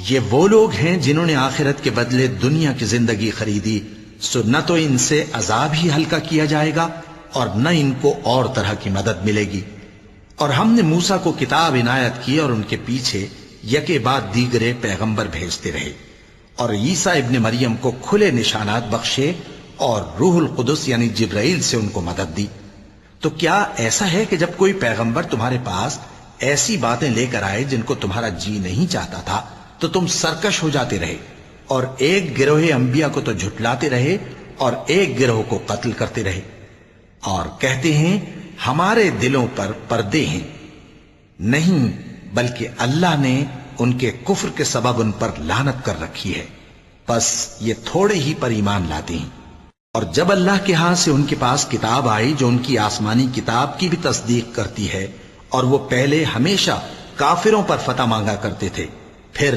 یہ وہ لوگ ہیں جنہوں نے آخرت کے بدلے دنیا کی زندگی خریدی، سو نہ تو ان سے عذاب ہی ہلکا کیا جائے گا اور نہ ان کو اور طرح کی مدد ملے گی۔ اور ہم نے موسیٰ کو کتاب عنایت کی اور ان کے پیچھے یکے بعد دیگرے پیغمبر بھیجتے رہے، اور عیسیٰ ابن مریم کو کھلے نشانات بخشے اور روح القدس یعنی جبرائیل سے ان کو مدد دی۔ تو کیا ایسا ہے کہ جب کوئی پیغمبر تمہارے پاس ایسی باتیں لے کر آئے جن کو تمہارا جی نہیں چاہتا تھا تو تم سرکش ہو جاتے رہے، اور ایک گروہ انبیاء کو تو جھٹلاتے رہے اور ایک گروہ کو قتل کرتے رہے، اور کہتے ہیں ہمارے دلوں پر پردے ہیں؟ نہیں، بلکہ اللہ نے ان کے کفر کے سبب ان پر لعنت کر رکھی ہے، بس یہ تھوڑے ہی پر ایمان لاتے ہیں۔ اور جب اللہ کے ہاں سے ان کے پاس کتاب آئی جو ان کی آسمانی کتاب کی بھی تصدیق کرتی ہے، اور وہ پہلے ہمیشہ کافروں پر فتح مانگا کرتے تھے، پھر